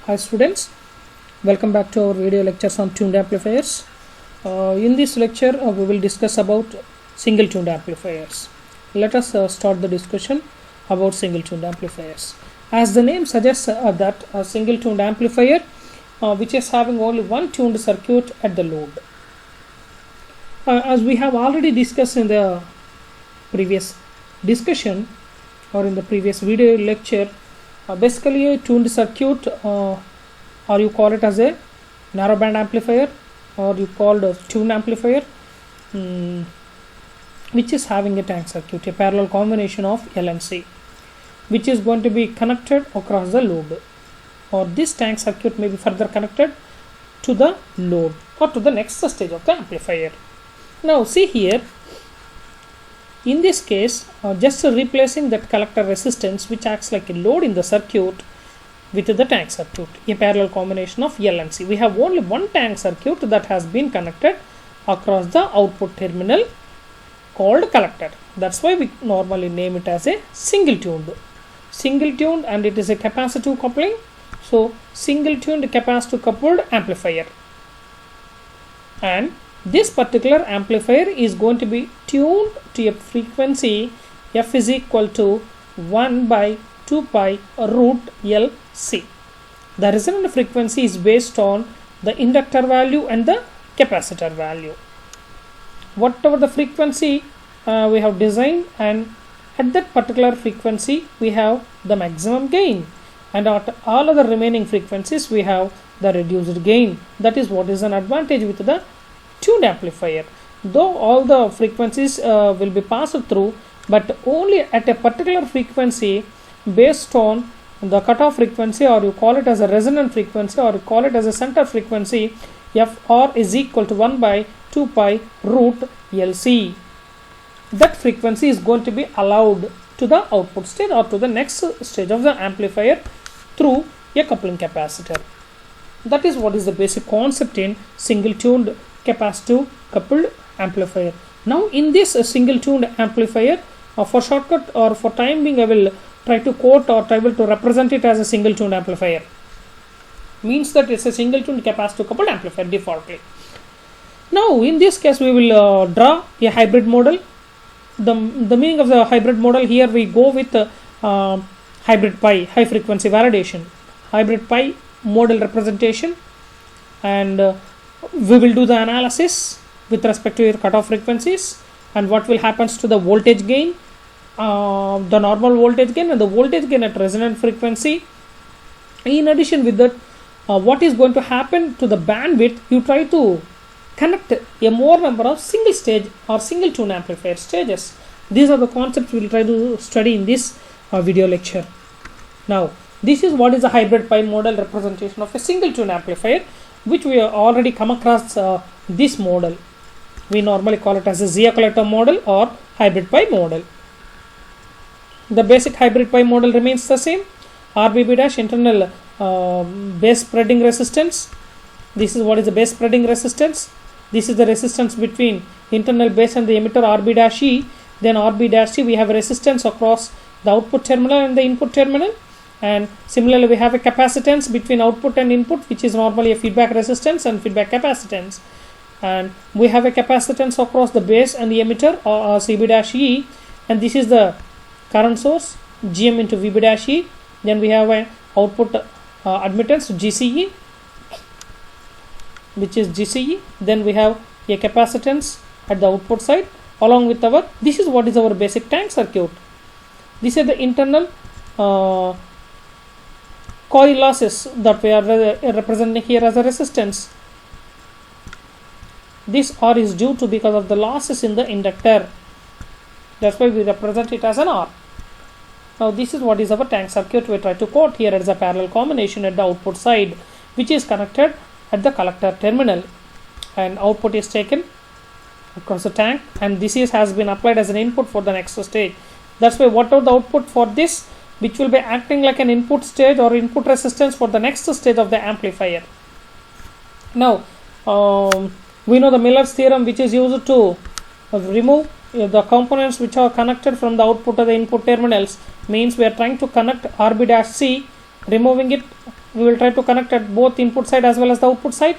Hi students, welcome back to our video lectures on tuned amplifiers. In this lecture we will discuss about single tuned amplifiers. Let us start the discussion about single tuned amplifiers. As the name suggests that a single tuned amplifier which is having only one tuned circuit at the load. As we have already discussed in the previous discussion or in the previous video lecture, basically a tuned circuit, or you call it as a narrowband amplifier, or you call a tuned amplifier, which is having a tank circuit, a parallel combination of L and C, which is going to be connected across the load, or this tank circuit may be further connected to the load or to the next stage of the amplifier. Now see here, in this case, just replacing that collector resistance which acts like a load in the circuit with the tank circuit, a parallel combination of L and C. We have only one tank circuit that has been connected across the output terminal called collector. That's why we normally name it as a single tuned, and it is a capacitive coupling. So single tuned capacitive coupled amplifier, and this particular amplifier is going to be tuned to a frequency f is equal to 1 by 2 pi root L C. The resonant frequency is based on the inductor value and the capacitor value. Whatever the frequency we have designed, and at that particular frequency we have the maximum gain, and at all other remaining frequencies we have the reduced gain. That is what is an advantage with the tuned amplifier. Though all the frequencies will be passed through, but only at a particular frequency based on the cutoff frequency, or you call it as a resonant frequency, or you call it as a center frequency, Fr is equal to 1 by 2 pi root LC. That frequency is going to be allowed to the output stage or to the next stage of the amplifier through a coupling capacitor. That is what is the basic concept in single tuned capacitive coupled amplifier. Now in this single tuned amplifier, for shortcut or for time being, I will try to quote or try to represent it as a single tuned amplifier. Means that it's a single tuned capacitive coupled amplifier defaultly. Now in this case we will draw a hybrid model. The meaning of the hybrid model, here we go with hybrid pi, high frequency validation, hybrid pi model representation, and we will do the analysis with respect to your cutoff frequencies and what will happens to the voltage gain, the normal voltage gain and the voltage gain at resonant frequency. In addition with that, what is going to happen to the bandwidth, you try to connect a more number of single stage or single tune amplifier stages. These are the concepts we will try to study in this video lecture. Now this is what is a hybrid pi model representation of a single tune amplifier, which we have already come across this model. We normally call it as a Zia collector model or hybrid pi model. The basic hybrid pi model remains the same. RBB dash internal base spreading resistance. This is what is the base spreading resistance. This is the resistance between internal base and the emitter RB dash E. Then RB dash E, we have a resistance across the output terminal and the input terminal. And similarly we have a capacitance between output and input, which is normally a feedback resistance and feedback capacitance. And we have a capacitance across the base and the emitter or CB-E, and this is the current source GM into VB-E. Then we have an output admittance GCE, which is GCE. Then we have a capacitance at the output side along with our, this is what is our basic tank circuit. This is the internal coil losses that we are representing here as a resistance. This R is due to because of the losses in the inductor. That's why we represent it as an R. Now this is what is our tank circuit. We try to quote here as a parallel combination at the output side, which is connected at the collector terminal, and output is taken across the tank, and this has been applied as an input for the next stage. That's why whatever the output for this, which will be acting like an input stage or input resistance for the next stage of the amplifier. Now we know the Miller's theorem, which is used to remove the components which are connected from the output to the input terminals. Means we are trying to connect RB-C, removing it we will try to connect at both input side as well as the output side,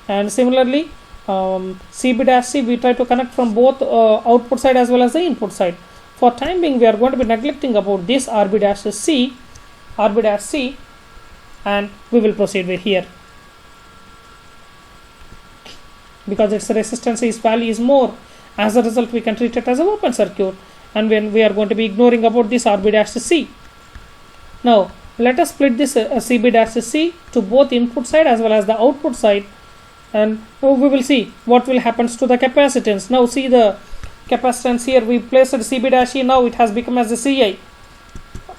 and similarly CB dash C we try to connect from both output side as well as the input side. For time being we are going to be neglecting about this RB dash C, and we will proceed with here because its resistance value is more. As a result, we can treat it as an open circuit, and when we are going to be ignoring about this RB dash C. Now let us split this CB dash C to both input side as well as the output side, and we will see what will happens to the capacitance. Now see the capacitance here, we placed CB dash E, now it has become as a CI.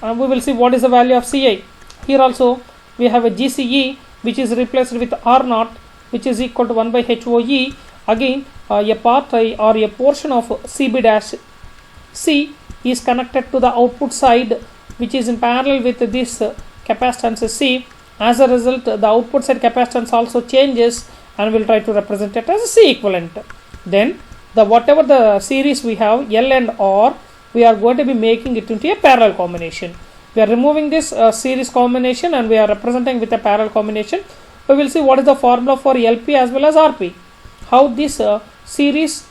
We will see what is the value of CI. Here also we have a GCE which is replaced with R0, which is equal to 1 by HOE. Again a part or a portion of CB dash C is connected to the output side, which is in parallel with this capacitance C. As a result, the output side capacitance also changes, and we'll try to represent it as a C equivalent. Then the whatever the series we have L and R, we are going to be making it into a parallel combination. We are removing this series combination and we are representing with a parallel combination. We will see what is the formula for LP as well as RP. How this series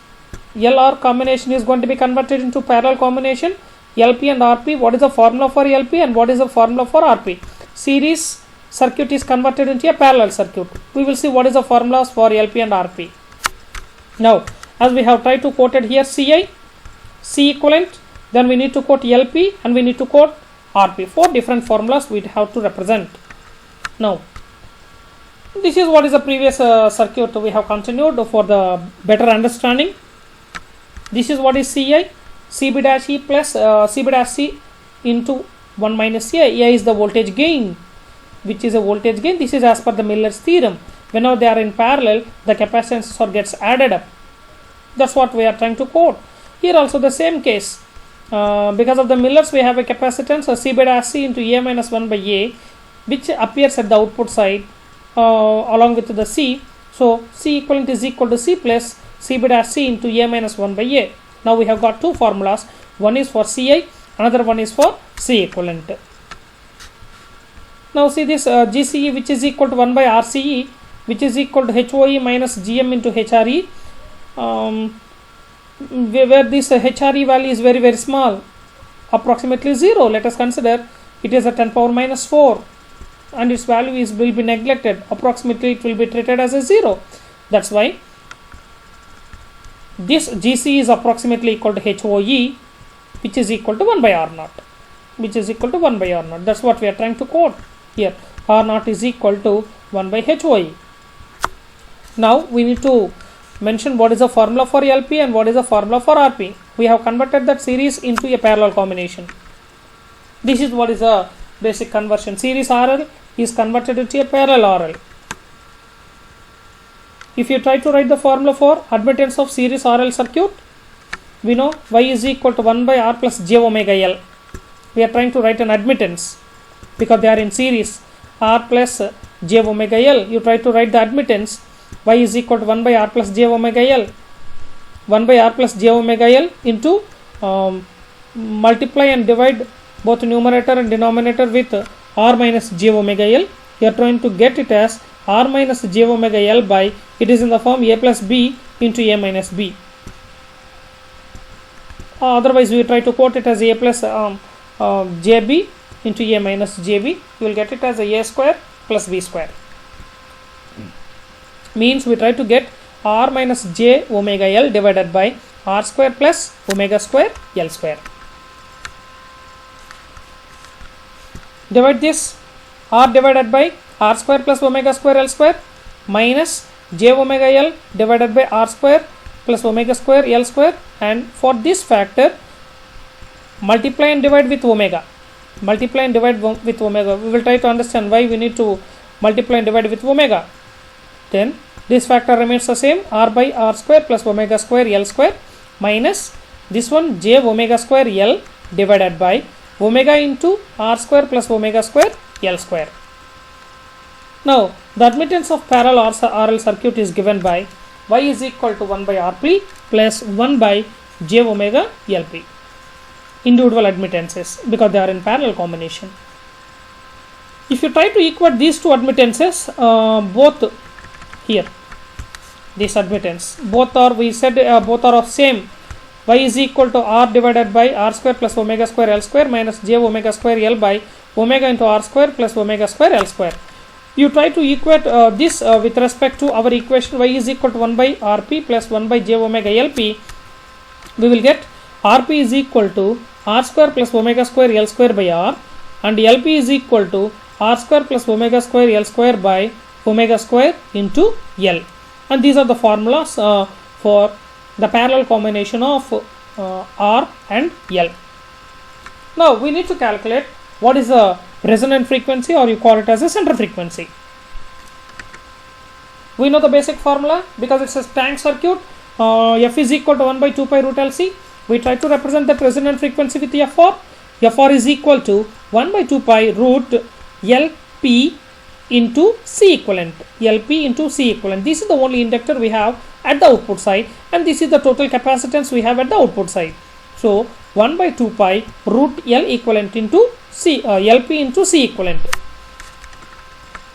LR combination is going to be converted into parallel combination. LP and RP, what is the formula for LP and what is the formula for RP. Series circuit is converted into a parallel circuit. We will see what is the formulas for LP and RP. Now as we have tried to quote it here CI, C equivalent, then we need to quote LP and we need to quote RP. 4 different formulas we have to represent. Now this is what is the previous circuit we have continued for the better understanding. This is what is CI, CB dash E plus CB dash C into 1 minus CI. A is the voltage gain, which is a voltage gain. This is as per the Miller's theorem. Whenever they are in parallel, the capacitance gets added up. That's what we are trying to quote. Here also the same case. Because of the Miller's, we have a capacitance CB dash C into A minus 1 by A, which appears at the output side along with the C. So C equivalent is equal to C plus CB dash C into A minus 1 by A. Now we have got 2 formulas. One is for CI, another one is for C equivalent. Now see this GCE, which is equal to 1 by RCE, which is equal to HOE minus GM into HRE. Where this HRE value is very very small, approximately 0. Let us consider it is a 10 power minus 4 and its value will be neglected. Approximately it will be treated as a 0. That's why this GC is approximately equal to HOE, which is equal to 1 by R0, That's what we are trying to quote here. R0 is equal to 1 by HOE. Now we need to mention what is the formula for LP and what is the formula for RP. We have converted that series into a parallel combination. This is what is a basic conversion. Series RL is converted into a parallel RL. If you try to write the formula for admittance of series RL circuit, we know Y is equal to 1 by R plus J omega L. We are trying to write an admittance because they are in series. R plus J omega L. You try to write the admittance. Y is equal to 1 by R plus J omega L. 1 by R plus J omega L into multiply and divide both numerator and denominator with R minus J omega L. You are trying to get it as R minus J omega L by, it is in the form A plus B into A minus B. Otherwise we try to quote it as A plus JB into A minus JB. You will get it as A square plus B square. Means we try to get R minus J omega L divided by R square plus omega square L square. Divide this R divided by R square plus omega square L square minus J omega L divided by R square plus omega square L square, and for this factor multiply and divide with omega. We will try to understand why we need to multiply and divide with omega. Then this factor remains the same, R by R square plus omega square L square minus this one J omega square L divided by omega into R square plus omega square L square. Now the admittance of parallel RL circuit is given by Y is equal to 1 by RP plus 1 by J omega LP. Individual admittances because they are in parallel combination. If you try to equate these two admittances, both here, this admittance, both are, we said both are of same. Y is equal to r divided by r square plus omega square L square minus j omega square L by omega into r square plus omega square L square. You try to equate this with respect to our equation y is equal to 1 by rp plus 1 by j omega Lp. We will get rp is equal to r square plus omega square L square by r, and Lp is equal to r square plus omega square L square by omega square into L. And these are the formulas for the parallel combination of R and L. Now we need to calculate what is the resonant frequency, or you call it as a center frequency. We know the basic formula because it's a tank circuit. F is equal to 1 by 2 pi root LC. We try to represent that resonant frequency with Fr. Fr is equal to 1 by 2 pi root Lp into C equivalent. Lp into C equivalent. This is the only inductor we have at the output side, and this is the total capacitance we have at the output side. So 1 by 2 pi root L equivalent into C, Lp into C equivalent.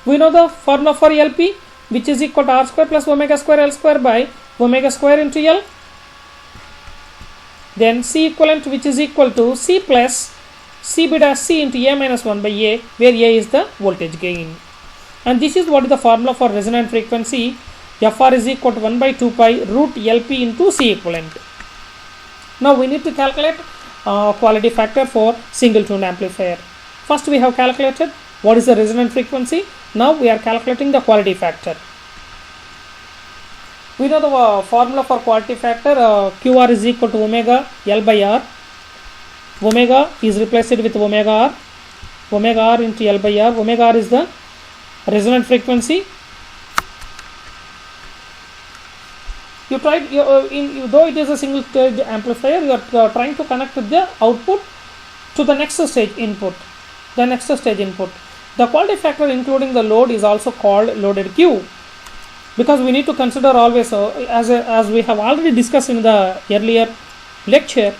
We know the formula for Lp, which is equal to r square plus omega square L square by omega square into L. Then C equivalent, which is equal to C plus C beta C into A minus 1 by A, where A is the voltage gain. And this is what is the formula for resonant frequency. Fr is equal to 1 by 2 pi root Lp into C equivalent. Now we need to calculate quality factor for single tone amplifier. First we have calculated what is the resonant frequency. Now we are calculating the quality factor. We know the formula for quality factor. QR is equal to omega L by R. Omega is replaced with omega R. Omega R into L by R. Omega R is the resonant frequency. You tried, though it is a single stage amplifier, you are trying to connect the output to the next stage input. The quality factor including the load is also called loaded Q, because we need to consider always, as we have already discussed in the earlier lecture,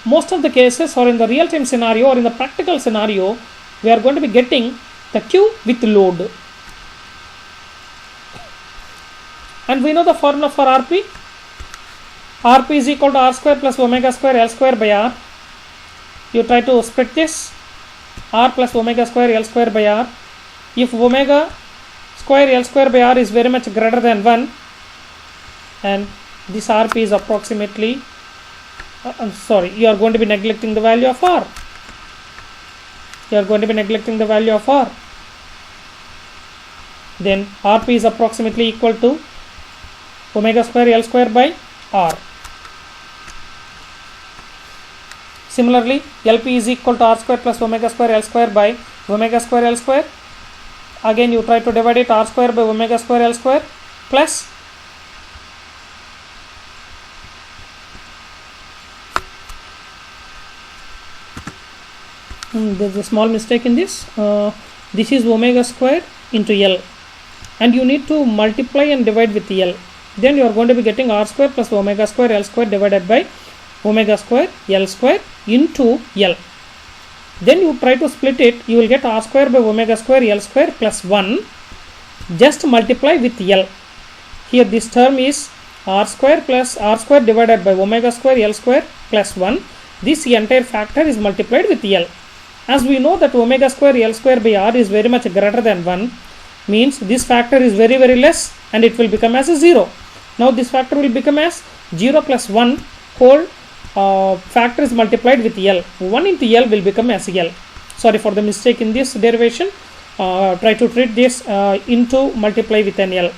most of the cases, or in the real time scenario or in the practical scenario, we are going to be getting the Q with load. And we know the formula for Rp. Rp is equal to r square plus omega square L square by R. You try to split this, R plus omega square L square by R. If omega square L square by R is very much greater than 1, and this Rp is approximately, you are going to be neglecting the value of R. Then Rp is approximately equal to omega square L square by R. Similarly, Lp is equal to r square plus omega square L square by omega square L square. Again you try to divide it, r square by omega square L square plus there is a small mistake in this. This is omega square into L, and you need to multiply and divide with L. Then you are going to be getting r square plus omega square L square divided by omega square L square into L. Then you try to split it, you will get r square by omega square L square plus 1. Just multiply with L. Here this term is r square plus r square divided by omega square L square plus 1. This entire factor is multiplied with L. As we know that omega square L square by R is very much greater than 1, means this factor is very less, and it will become as a 0. Now this factor will become as 0 plus 1 whole factor is multiplied with L. 1 into L will become as L. Sorry for the mistake in this derivation. Try to treat this into multiply with an L.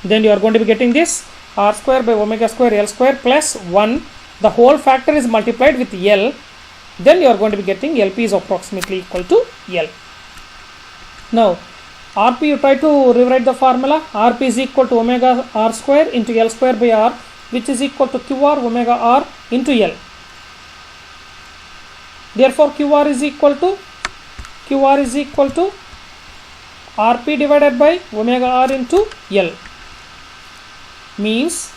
Then you are going to be getting this r square by omega square L square plus 1. The whole factor is multiplied with L. Then you are going to be getting Lp is approximately equal to L. Now Rp, you try to rewrite the formula. Rp is equal to omega r square into L square by R, which is equal to QR omega R into L. Therefore QR is equal to Rp divided by omega R into L. Means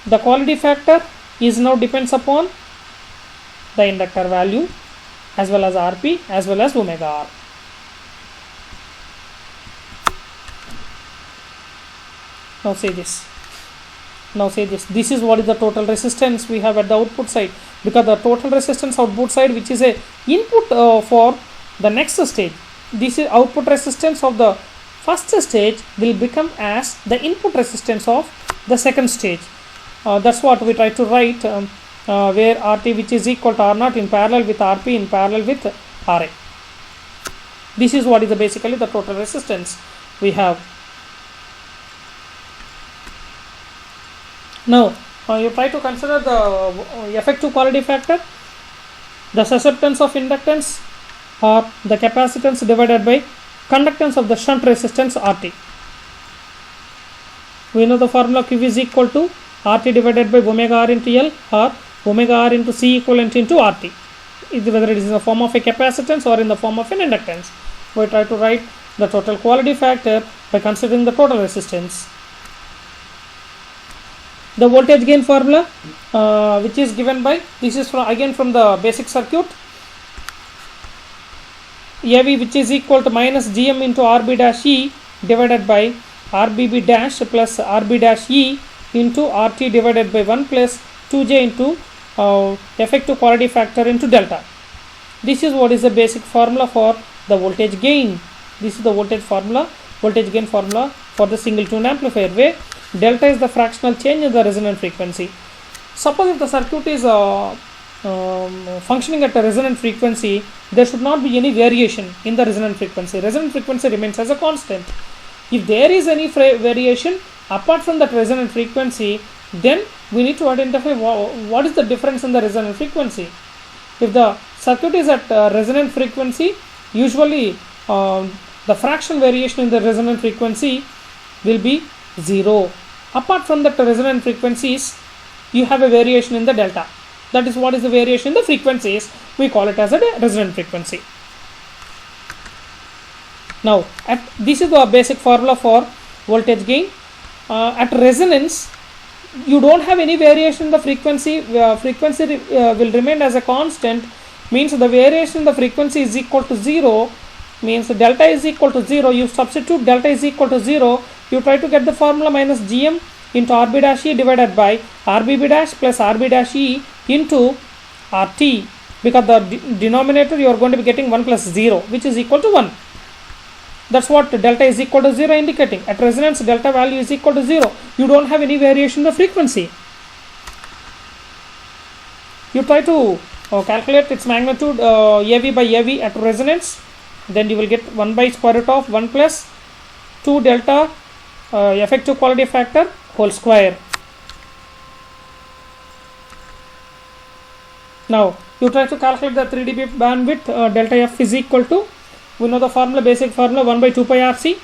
the quality factor is now depends upon the inductor value, as well as Rp as well as omega R. Now say this. This is what is the total resistance we have at the output side, because the total resistance output side, which is a input for the next stage, this is output resistance of the first stage will become as the input resistance of the second stage. That's what we try to write, where RT, which is equal to R0 in parallel with Rp in parallel with Ra. This is what is basically the total resistance we have. Now you try to consider the effective quality factor, the susceptance of inductance, or the capacitance divided by conductance of the shunt resistance RT. We know the formula Q is equal to RT divided by omega R into L, or omega R into C equivalent into RT, whether it is in the form of a capacitance or in the form of an inductance. We try to write the total quality factor by considering the total resistance. The voltage gain formula, which is given by, this is again from the basic circuit, AV, which is equal to minus GM into RB dash E divided by RBB dash plus RB dash E into RT divided by 1 plus 2J into effective quality factor into delta. This is what is the basic formula for the voltage gain. This is the voltage gain formula for the single tune amplifier, where delta is the fractional change in the resonant frequency. Suppose if the circuit is functioning at a resonant frequency, there should not be any variation in the resonant frequency. Resonant frequency remains as a constant. If there is any variation apart from that resonant frequency, then we need to identify what is the difference in the resonant frequency. If the circuit is at resonant frequency, usually the fraction variation in the resonant frequency will be 0. Apart from that resonant frequencies, you have a variation in the delta. That is what is the variation in the frequencies. We call it as a resonant frequency. Now, this is the basic formula for voltage gain. At resonance, you don't have any variation in the frequency. Frequency will remain as a constant, means the variation in the frequency is equal to 0, means delta is equal to 0. You substitute delta is equal to 0, you try to get the formula minus GM into RB dash E divided by RBB dash plus RB dash E into RT, because the denominator you are going to be getting 1 plus 0, which is equal to 1. That's what delta is equal to 0 indicating. At resonance, delta value is equal to 0. You don't have any variation in the frequency. You try to calculate its magnitude AV by AV at resonance, then you will get 1 by square root of 1 plus 2 delta effective quality factor whole square. Now you try to calculate the 3 dB bandwidth. Delta F is equal to, we know the formula, basic formula, 1 by 2 pi RC,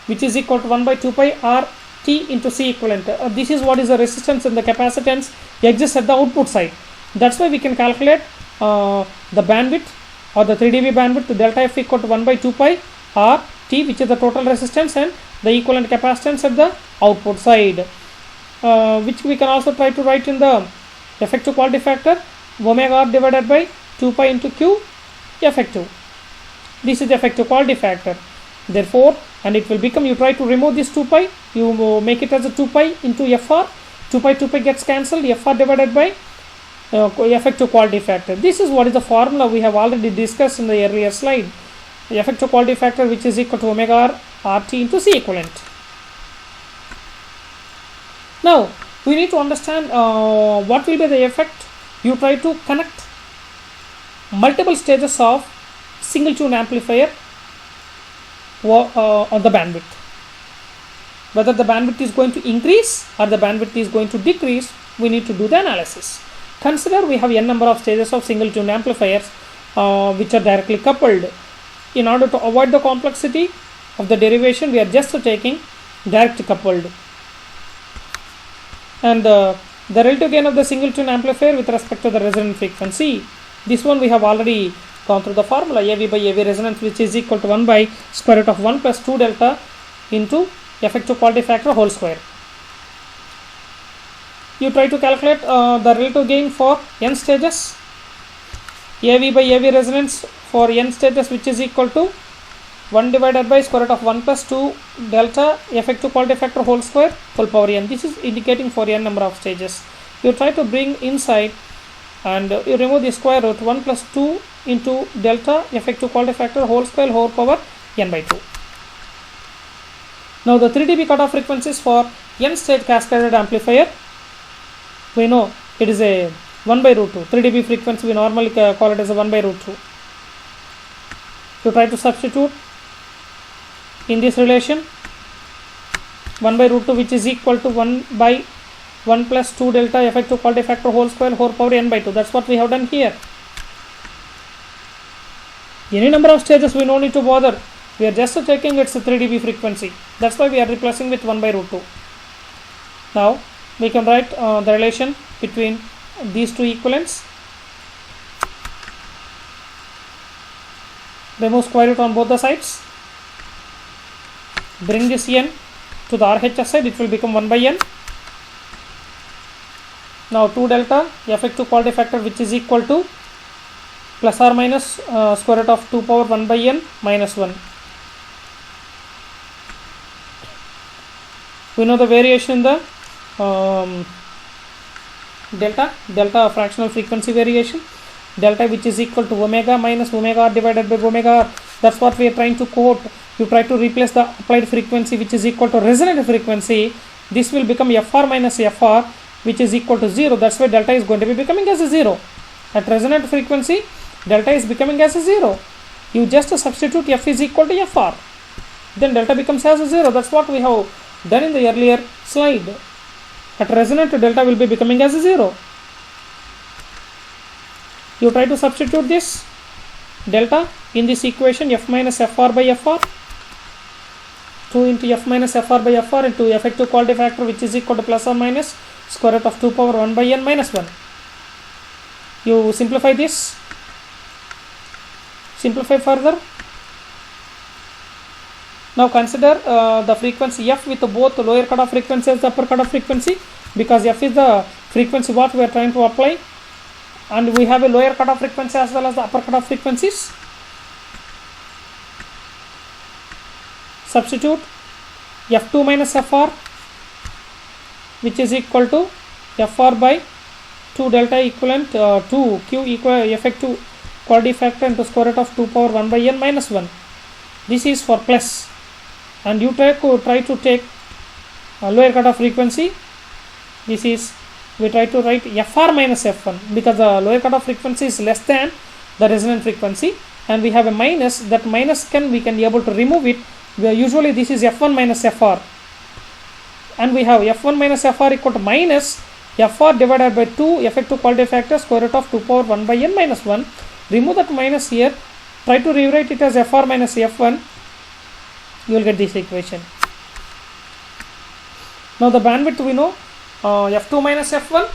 which is equal to 1 by 2 pi RT into C equivalent. This is what is the resistance and the capacitance exists at the output side. That's why we can calculate the bandwidth or the 3 dB bandwidth to delta F equal to 1 by 2 pi RT, which is the total resistance, and the equivalent capacitance at the output side, which we can also try to write in the effective quality factor, omega R divided by 2 pi into Q effective. This is the effective quality factor. Therefore, and it will become, you try to remove this 2 pi, you make it as a 2 pi into FR, 2 pi gets cancelled, FR divided by effective quality factor. This is what is the formula we have already discussed in the earlier slide. The effective quality factor, which is equal to omega R RT into C equivalent. Now we need to understand what will be the effect. You try to connect multiple stages of single tune amplifier on the bandwidth. Whether the bandwidth is going to increase or the bandwidth is going to decrease, we need to do the analysis. Consider we have n number of stages of single tune amplifiers which are directly coupled. In order to avoid the complexity of the derivation, we are just taking direct coupled. And the relative gain of the single tune amplifier with respect to the resonant frequency, this one we have already gone through the formula, AV by AV resonance, which is equal to 1 by square root of 1 plus 2 delta into effective quality factor whole square. You try to calculate the relative gain for n stages. AV by AV resonance for n stages, which is equal to 1 divided by square root of 1 plus 2 delta effective quality factor whole square whole power n. This is indicating for n number of stages. You try to bring inside and you remove the square root 1 plus 2 into delta effective quality factor whole square whole power n by 2. Now the 3 dB cutoff frequencies for n stage cascaded amplifier, we know it is a 1 by root 2. 3 dB frequency we normally call it as a 1 by root 2. You try to substitute in this relation 1 by root 2, which is equal to 1 by 1 plus 2 delta effective quality factor whole square whole power n by 2. That's what we have done here. Any number of stages we no need to bother. We are just taking its 3 dB frequency. That's why we are replacing with 1 by root 2. Now we can write the relation between these two equivalents. Remove square root on both the sides. Bring this n to the RHS side, it will become 1 by n. Now 2 delta effective quality factor, which is equal to plus or minus square root of 2 power 1 by n minus 1. We know the variation in the delta fractional frequency variation, delta which is equal to omega minus omega r divided by omega r. That's what we are trying to quote. You try to replace the applied frequency, which is equal to resonant frequency. This will become fr minus fr, which is equal to 0. That's why delta is going to be becoming as a 0. At resonant frequency, delta is becoming as a 0. You just substitute f is equal to fr, then delta becomes as a 0. That's what we have done in the earlier slide. At resonant, delta will be becoming as a 0. You try to substitute this delta in this equation, f minus fr by fr, 2 into f minus fr by fr into effective quality factor, which is equal to plus or minus square root of 2 power 1 by n minus 1. You simplify this, simplify further. Now consider the frequency f with both lower cutoff frequency as the upper cutoff frequency, because f is the frequency what we are trying to apply, and we have a lower cutoff frequency as well as the upper cutoff frequencies. Substitute f2 minus fr, which is equal to fr by 2 delta equivalent 2 q equal effective quality factor into square root of 2 power 1 by n minus 1. This is for plus, and you try to take lower cutoff frequency. This is, we try to write fr minus f1, because the lower cutoff frequency is less than the resonant frequency, and we have a minus. That minus we can be able to remove it. Usually this is f1 minus fr, and we have f1 minus fr equal to minus fr divided by 2 effective quality factor square root of 2 power 1 by n minus 1. Remove that minus here, try to rewrite it as fr minus f1, you will get this equation. Now the bandwidth we know f2 minus f1.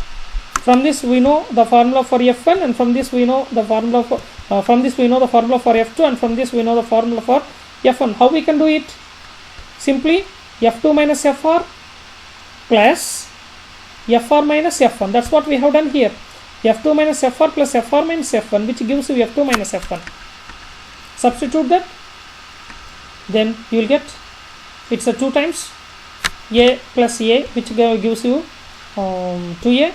From this we know the formula for f1, and from this we know the formula for f2, and from this we know the formula for f1. How we can do it? Simply f2 minus fr plus fr minus f1. That's what we have done here. f2 minus fr plus fr minus f1, which gives you f2 minus f1. Substitute that, then you will get, it's a 2 times a plus a, which gives you 2a.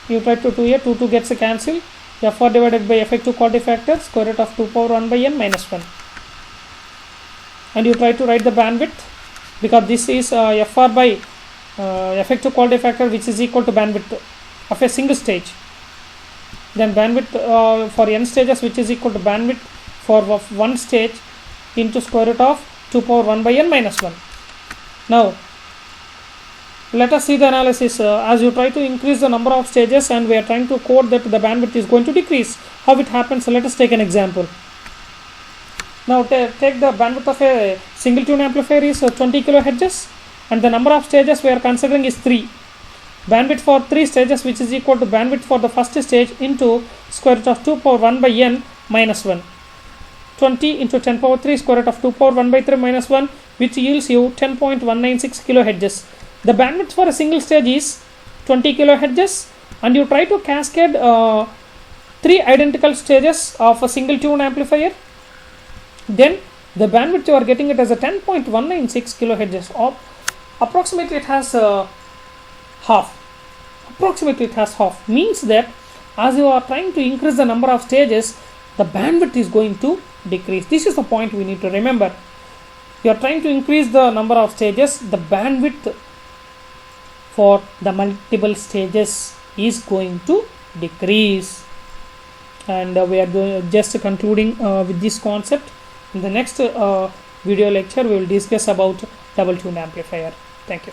You try to 2a, 2 gets a cancel. fr divided by effective quality factor square root of 2 power 1 by n minus 1. And you try to write the bandwidth, because this is fr by effective quality factor, which is equal to bandwidth of a single stage. Then bandwidth for n stages, which is equal to bandwidth for one stage into square root of 2 power 1 by n minus 1. Now let us see the analysis. As you try to increase the number of stages, and we are trying to quote that the bandwidth is going to decrease. How it happens? Let us take an example. Now take the bandwidth of a single tune amplifier is 20 kilohertz, and the number of stages we are considering is 3. Bandwidth for 3 stages, which is equal to bandwidth for the first stage into square root of 2 power 1 by n minus 1. 20 into 10 power 3 square root of 2 power 1 by 3 minus 1, which yields you 10.196 kilohertz. The bandwidth for a single stage is 20 kilohertz, and you try to cascade three identical stages of a single tuned amplifier, then the bandwidth you are getting it as a 10.196 kilohertz, or approximately it has half. Approximately it has half, means that as you are trying to increase the number of stages, the bandwidth is going to decrease. This is the point we need to remember. You are trying to increase the number of stages, the bandwidth for the multiple stages is going to decrease. And we are just concluding with this concept. In the next video lecture, we will discuss about double tuned amplifier. Thank you.